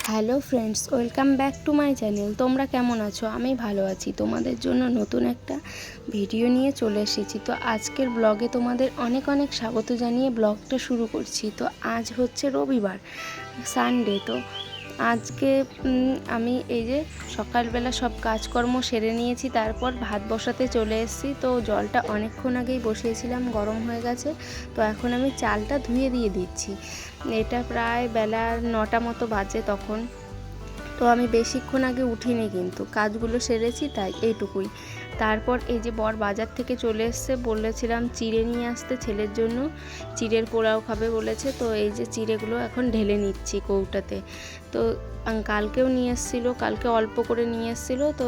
Hello friends, welcome back to my channel. তোমরা কেমন আছো? আমি ভালো আছি। তোমাদের জন্য নতুন একটা ভিডিও নিয়ে চলে এসেছি। তো আজকের ব্লগে তোমাদের অনেক অনেক স্বাগত জানিয়ে ব্লগটা শুরু করছি। তো আজ হচ্ছে রবিবার, সানডে। তো আজকে আমি এই যে সকালবেলা সব কাজকর্ম সেরে নিয়েছি, তারপর ভাত বসাতে চলে এসেছি। তো জলটা অনেকক্ষণ আগেই বসিয়েছিলাম, গরম হয়ে গেছে। তো এখন আমি চালটা ধুয়ে দিয়ে দিচ্ছি। এটা প্রায় বেলা 9টা মতো বাজে তখন। তো আমি বেশিক্ষণ আগে উঠিনি, কিন্তু কাজগুলো সেরেছি, তাই এইটুকুই। তারপর এই যে বর বাজার থেকে চলে এসছে, বলেছিলাম চিড়ে নিয়ে আসতে ছেলের জন্য, চিড়ের পোলাও খাবে বলেছে। তো এই যে চিড়েগুলো এখন ঢেলে নিচ্ছি কৌটাতে। তো কালকেও নিয়ে এসেছিলো, কালকে অল্প করে নিয়ে এসেছিলো। তো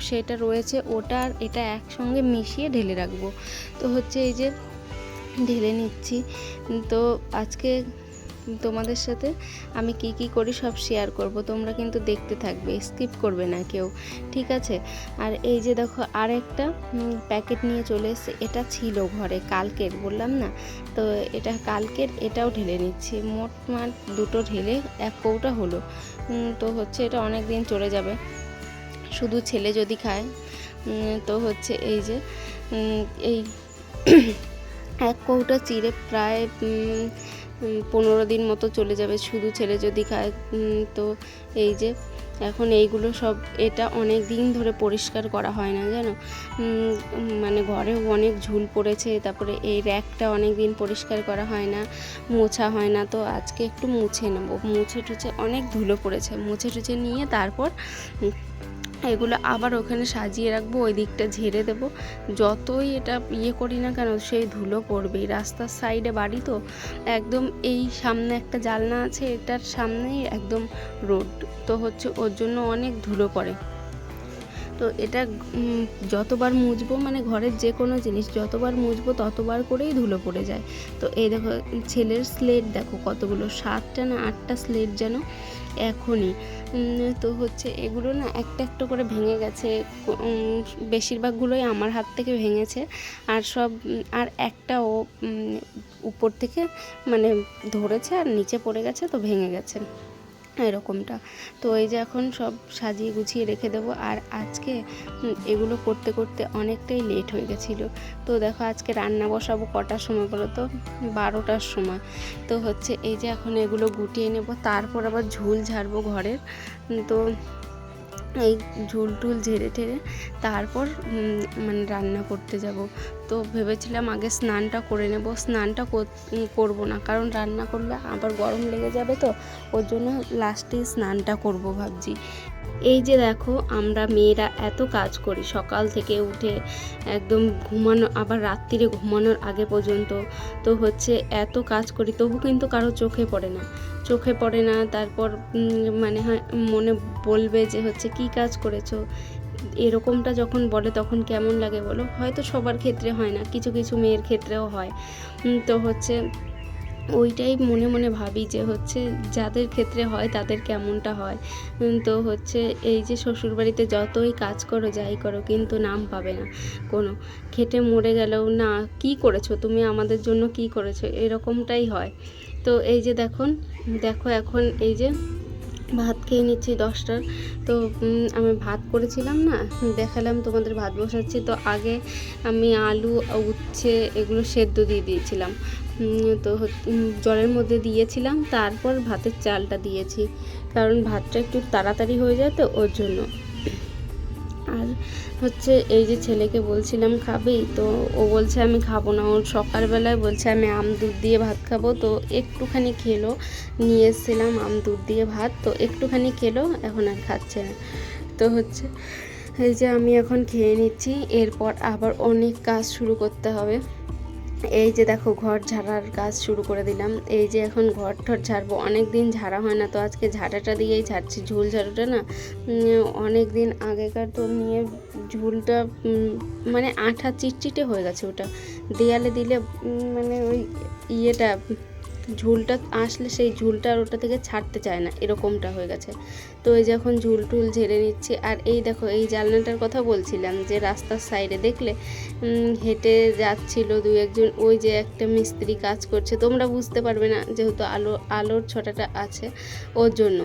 সেটা রয়েছে, ওটা আর এটা একসঙ্গে মিশিয়ে ঢেলে রাখবো। তো হচ্ছে এই যে ঢেলে নিচ্ছি। তো আজকে তোমাদের সাথে আমি কি কি করি সব শেয়ার করব, তোমরা কিন্তু দেখতে থাকবে, স্কিপ করবে না কেউ, ঠিক আছে? আর এই যে দেখো আর একটা প্যাকেট নিয়ে চলে এসেছে। এটা ছিল ঘরে কালকের, বললাম না? তো এটা কালকের, এটাও ঢেলে নিচ্ছি। মোট দুটো ঢেলে এক কৌটা হলো। তো হচ্ছে এটা অনেক দিন চলে যাবে, শুধু ছেলে যদি খায়। তো হচ্ছে এই যে এই এক কৌটা চিড়ে প্রায় 15 দিন মতো চলে যাবে, শুধু ছেলে যদি খায়। তো এই যে এখন এইগুলো সব, এটা অনেক দিন ধরে পরিষ্কার করা হয় না, জানো? মানে ঘরেও অনেক ঝুল পড়েছে, তারপরে এই র্যাকটা অনেক দিন পরিষ্কার করা হয় না, মোছা হয় না। তো আজকে একটু মুছে নেব, মুছে টুছে, অনেক ধুলো পড়েছে, মুছে টুছে নিয়ে তারপর এগুলো আবার ওখানে সাজিয়ে রাখবো, ওই দিকটা ঝেড়ে দেবো। যতই এটা করি না কেন, সেই ধুলো পড়বেই। রাস্তার সাইডে বাড়ি তো, একদম এই সামনে একটা জানলা আছে, এটার সামনেই একদম রোড। তো হচ্ছে ওর জন্য অনেক ধুলো পড়ে। তো এটা যতবার মুছবো, মানে ঘরের যে কোনো জিনিস যতবার মুছবো ততবার করেই ধুলো পড়ে যায়। তো এই দেখো ছেলের স্লেট, দেখো কতগুলো, 7টা না 8টা স্লেট যেন এখনই। তো হচ্ছে এগুলো না একটা একটা করে ভেঙে গেছে, বেশিরভাগগুলোই আমার হাত থেকে ভেঙেছে। আর সব, আর একটা ও উপর থেকে মানে ধরেছে আর নিচে পড়ে গেছে, তো ভেঙে গেছে এরকমটা। তো এই যে এখন সব সাজিয়ে গুছিয়ে রেখে দেবো। আর আজকে এগুলো করতে করতে অনেকটাই লেট হয়ে গেছিলো। তো দেখো আজকে রান্না বসাবো কটার সময় বলো তো? 12টার সময়। তো হচ্ছে এই যে এখন এগুলো গুটিয়ে নেব, তারপর আবার ঝুল ঝাড়বো ঘরের। তো এই ঝুল টুল ঝেড়ে ঠেড়ে তারপর মানে রান্না করতে যাব। তো ভেবেছিলাম আগে স্নানটা করে নেব, স্নানটা করব না, কারণ রান্না করলে আবার গরম লেগে যাবে, তো ওর জন্য লাস্টেই স্নানটা করব ভাবছি। এই যে দেখো আমরা মেয়েরা এত কাজ করি সকাল থেকে উঠে, একদম ঘুমানো, আবার রাত্রিরে ঘুমানোর আগে পর্যন্ত। তো হচ্ছে এত কাজ করি, তবু কিন্তু কারো চোখে পড়ে না, চোখে পড়ে না। তারপর মানে হয় মনে বলবে যে হচ্ছে কি কাজ করেছো, এরকমটা যখন বলে তখন কেমন লাগে বলো? হয়তো সবার ক্ষেত্রে হয় না, কিছু কিছু মেয়ের ক্ষেত্রেও হয়। তো হচ্ছে ওইটাই মনে মনে ভাবি যে হচ্ছে যাদের ক্ষেত্রে হয় তাদের কেমনটা হয়। তো হচ্ছে এই যে শ্বশুরবাড়িতে যতই কাজ করো যাই করো, কিন্তু নাম পাবে না কোনো, খেটে মরে গেলেও না কি করেছো তুমি আমাদের জন্য, কি করেছো, এরকমটাই হয়। তো এই যে দেখো এখন এই যে ভাত খেয়ে নিচ্ছি 10টার। তো আমি ভাত করেছিলাম না, দেখালাম তোমাদের ভাত বসাচ্ছি। তো আগে আমি আলু, উচ্ছে এগুলো সেদ্ধ দিয়ে দিয়েছিলাম। তো জলের মধ্যে দিয়েছিলাম, তারপর ভাতের চালটা দিয়েছি, কারণ ভাতটা একটু তাড়াতাড়ি হয়ে যায় তো ওর জন্য। আর হচ্ছে এই যে ছেলেকে বলছিলাম খাবি, তো ও বলছে আমি খাবো না। ওর সকালবেলায় বলছে আমি আম দুধ দিয়ে ভাত খাবো, তো একটুখানি খেলো, নিয়ে এসেছিলাম আম দুধ দিয়ে ভাত, তো একটুখানি খেলো, এখন আর খাচ্ছে না। তো হচ্ছে এই যে আমি এখন খেয়ে নিচ্ছি, এরপর আবার অনেক কাজ শুরু করতে হবে। এই যে দেখো ঘর ঝাড়ার কাজ শুরু করে দিলাম। এই যে এখন ঘর ঠর ঝাড়বো, অনেক দিন ঝাড়া হয় না, তো আজকে ঝাড়াটা দিয়েই ঝাড়ছি। ঝুল ঝাড়ুটা না অনেক দিন আগেকার, তো নিয়ে ঝুলটা মানে আঠা চিটচিটে হয়ে গেছে, ওটা দেয়ালে দিলে মানে ওই ইয়েটা ঝুলটা আসলে সেই ঝুলটা আর ওটা থেকে ছাড়তে চায় না, এরকমটা হয়ে গেছে। তো এই যখন ঝুল টুল ঝেড়ে নিচ্ছি। আর এই দেখো এই জানলাটার কথা বলছিলাম যে রাস্তার সাইডে দেখলে হেঁটে যাচ্ছিল দু একজন, ওই যে একটা মিস্ত্রি কাজ করছে, তোমরা বুঝতে পারবে না যেহেতু আলোর ছটাটা আছে ওর জন্য।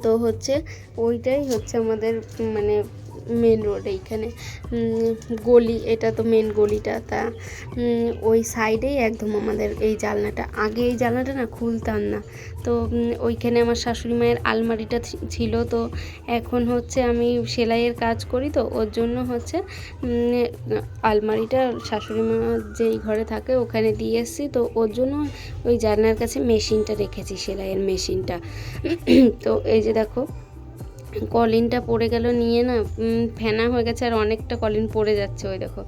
তো হচ্ছে ওইটাই হচ্ছে আমাদের মানে মেন রোড, এইখানে গলি, এটা তো মেন গলিটা। তা ওই সাইডেই একদম আমাদের এই জানলাটা। আগে এই জানলাটা না খুলতাম না, তো ওইখানে আমার শাশুড়ি মায়ের আলমারিটা ছিল। তো এখন হচ্ছে আমি সেলাইয়ের কাজ করি, তো ওর জন্য হচ্ছে আলমারিটা শাশুড়ি মা যেই ঘরে থাকে ওখানে দিয়ে এসেছি। তো ওর জন্য ওই জানলার কাছে মেশিনটা রেখেছি, সেলাইয়ের মেশিনটা। তো এই যে দেখো কলিনটা পড়ে গেল নিয়ে না, ফেনা হয়ে গেছে আর অনেকটা কলিন পড়ে যাচ্ছে, ওই দেখো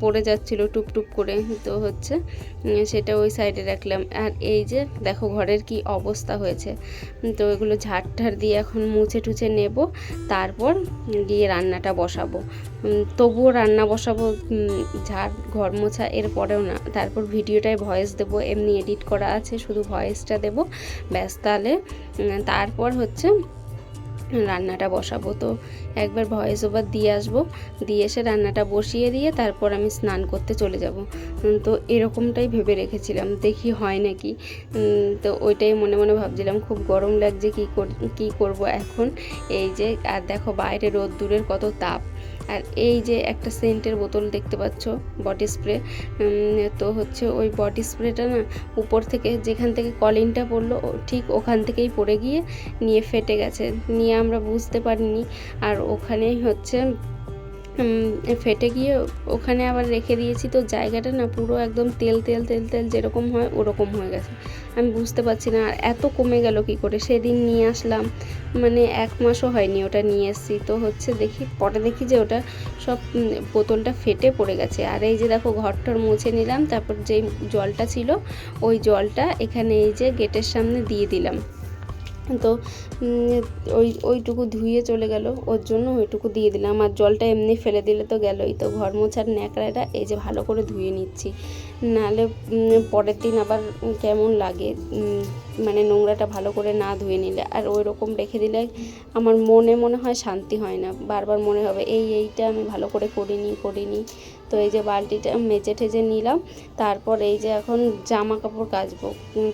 পড়ে যাচ্ছিল টুপটুপ করে। তো হচ্ছে সেটা ওই সাইডে রাখলাম। আর এই যে দেখো ঘরের কি অবস্থা হয়েছে, তো এগুলো ঝাড় দিয়ে এখন মুছে টুছে নেব, তারপর গিয়ে রান্নাটা বসাবো। তবুও রান্না বসাবো, ঘর মোছা এর পরেও না। তারপর ভিডিওটায় ভয়েস দেবো, এমনি এডিট করা আছে, শুধু ভয়েসটা দেবো ব্যাস। তাহলে তারপর হচ্ছে রান্নাটা বসাবো। তো একবার ভয়েস ওভার দিয়ে আসবো, দিয়ে এসে রান্নাটা বসিয়ে দিয়ে তারপর আমি স্নান করতে চলে যাব। তো এরকমটাই ভেবে রেখেছিলাম, দেখি হয় নাকি। তো ওইটাই মনে মনে ভাবছিলাম, খুব গরম লাগছে, কী করব এখন। এই যে আর দেখো বাইরে রোদ্দুরের কত তাপ। আর এই যে একটা সেন্টের বোতল দেখতে পাচ্ছ, বডি স্প্রে। তো হচ্ছে ওই বডি স্প্রেটা না উপর থেকে যেখান থেকে কলিনটা পড়লো ঠিক ওখান থেকেই পড়ে গিয়ে নিয়ে ফেটে গেছে, নিয়ে আমরা বুঝতে পারিনি। আর ওখানেই হচ্ছে ফেটে গিয়ে ওখানে আবার রেখে দিয়েছি। তো জায়গাটা না পুরো একদম তেল তেল তেল তেল যেরকম হয় ওরকম হয়ে গেছে। আমি বুঝতে পারছি না আর এত কমে গেল কি করে। সেদিন নিয়ে আসলাম, মানে 1 মাসও হয়নি ওটা নিয়ে এসেছি। তো হচ্ছে পরে দেখি যে ওটা সব বোতলটা ফেটে পড়ে গেছে। আর এই যে দেখো ঘরটার মুছে নিলাম, তারপর যেই জলটা ছিল ওই জলটা এখানে এই যে গেটের সামনে দিয়ে দিলাম। তো ওইটুকু ধুয়ে চলে গেল, ওর জন্য ওইটুকু দিয়ে দিলাম। আর জলটা এমনি ফেলে দিলে তো গেলই। তো ঘর মোছার ন্যাকড়াটা এই যে ভালো করে ধুয়ে নিচ্ছি, নাহলে পরের দিন আবার কেমন লাগে, মানে নোংরাটা ভালো করে না ধুয়ে নিলে। আর ওই রকম রেখে দিলে আমার মনে হয় শান্তি হয় না, বারবার মনে হবে এইটা আমি ভালো করে করিনি। তো এই যে বালতিটা মেজে ঠেজে নিলাম, তারপর এই যে এখন জামা কাপড় কাচবো।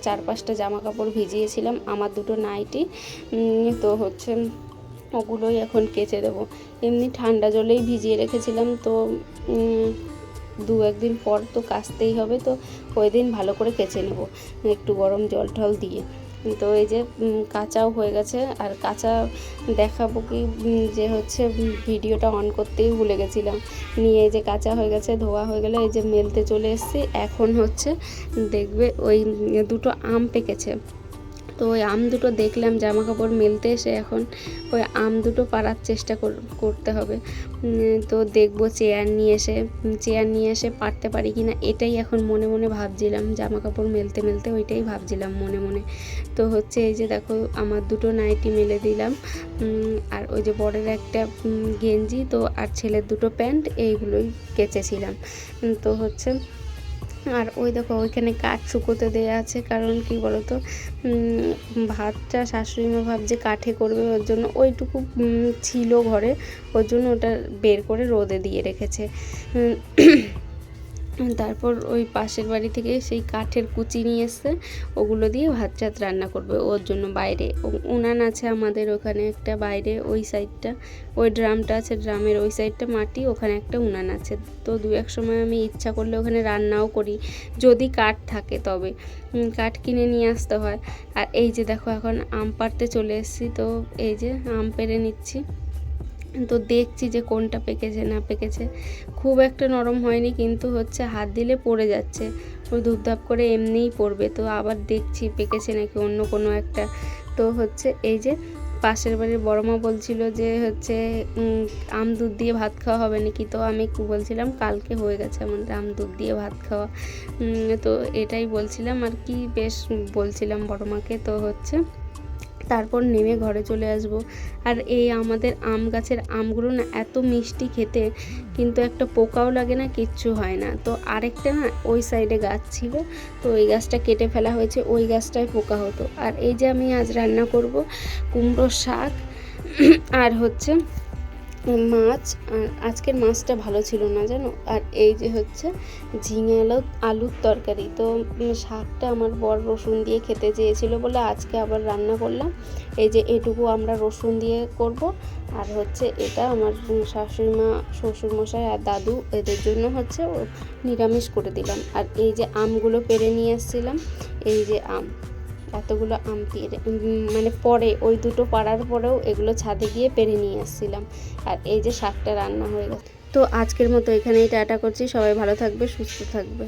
4-5টা জামা কাপড় ভিজিয়েছিলাম, আমার 2টো নাইটি। তো হচ্ছে ওগুলোই এখন কেচে দেবো। এমনি ঠান্ডা জলেই ভিজিয়ে রেখেছিলাম, তো 2-1 দিন পর তো কাচতেই হবে। তো ওই দিন ভালো করে কেচে নেব একটু গরম জল টল দিয়ে। তো এই যে কাঁচাও হয়ে গেছে। আর কাঁচা দেখাবো কি যে হচ্ছে ভিডিওটা অন করতেই ভুলে গেছিলাম, নিয়ে এই যে কাঁচা হয়ে গেছে, ধোয়া হয়ে গেলে এই যে মেলতে চলে এসেছি। এখন হচ্ছে দেখবে ওই 2টো আম পেকেছে, তো ওই আম দুটো দেখলাম জামা কাপড় মেলতে এসে, এখন ওই আম দুটো পাড়ার চেষ্টা করতে হবে। তো দেখবো চেয়ার নিয়ে এসে পারতে পারি কি না, এটাই এখন মনে মনে ভাবছিলাম। জামা কাপড় মেলতে ওইটাই ভাবছিলাম মনে। তো হচ্ছে এই যে দেখো আমার 2টো নাইটি মেলে দিলাম, আর ওই যে বড়ের একটা গেঞ্জি, তো আর ছেলের 2টো প্যান্ট, এইগুলোই কেচেছিলাম। তো হচ্ছে আর ওই দেখো ওইখানে কাঠ শুকোতে দেওয়া আছে, কারণ কি বলতো ভাতটা শাশুড়ি মা ভাবছে কাঠে করবে, ওর জন্য ওইটুকু ছিল ঘরে, ওর জন্য ওটা বের করে রোদে দিয়ে রেখেছে। তারপর ওই পাশের বাড়ি থেকে সেই কাঠের কুচি নিয়ে এসছে, ওগুলো দিয়ে ভাত টাত রান্না করবে ওর জন্য। বাইরে উনান আছে আমাদের ওখানে একটা, বাইরে ওই সাইডটা ওই ড্রামটা আছে, ড্রামের ওই সাইডটা মাটি, ওখানে একটা উনান আছে। তো 2-1 সময় আমি ইচ্ছা করলে ওখানে রান্নাও করি, যদি কাঠ থাকে তবে। কাঠ কিনে নিয়ে আসতে হয়। আর এই যে দেখো এখন আম পাড়তে চলে এসেছি, তো এই যে আম পেড়ে নিচ্ছি। তো দেখছি যে কোনটা পেকেছে না পেকেছে, খুব একটা নরম হয়নি, কিন্তু হচ্ছে হাত দিলে পড়ে যাচ্ছে, ধূপধাপ করে এমনিই পড়বে। তো আবার দেখছি পেকেছে নাকি অন্য কোনো একটা। তো হচ্ছে এই যে পাশের বাড়ির বড়মা বলছিল যে হচ্ছে আম দুধ দিয়ে ভাত খাওয়া হবে নাকি। তো আমি বলছিলাম কালকে হয়ে গেছে আমাদের আম দুধ দিয়ে ভাত খাওয়া। তো এটাই বলছিলাম আর কি, বেশ বলছিলাম বড়মাকে। তো হচ্ছে তারপর নেমে ঘরে চলে আসব। আর এই আমাদের আম গাছের আমগুলো না এত মিষ্টি খেতে, কিন্তু একটা পোকাও লাগে না, কিচ্ছু হয় না। তো আরেকটা না ওই সাইডে গাছ ছিল, তো ওই গাছটা কেটে ফেলা হয়েছে, ওই গাছটায় পোকা হতো। আর এই যে আমি আজ রান্না করব কুমড়োর শাক আর হচ্ছে মাছ। আর আজকের মাছটা ভালো ছিল না জানো। আর এই যে হচ্ছে ঝিঙে আলুর তরকারি। তো শাকটা আমার বর রসুন দিয়ে খেতে চেয়েছিল বলে আজকে আবার রান্না করলাম। এই যে এটুকু আমরা রসুন দিয়ে করব। আর হচ্ছে এটা আমার শাশুড়ি মা, শ্বশুরমশাই আর দাদু, এদের জন্য হচ্ছে নিরামিষ করে দিলাম। আর এই যে আমগুলো পেড়ে নিয়ে এসেছিলাম, এই যে আম, এতগুলো আম পেড়ে মানে পরে ওই দুটো পাড়ার পরেও এগুলো ছাদে গিয়ে পেড়ে নিয়ে আসছিলাম। আর এই যে শাকটা রান্না হয়ে গেছে। তো আজকের মতো এখানেই টাটা করছি। সবাই ভালো থাকবে, সুস্থ থাকবে।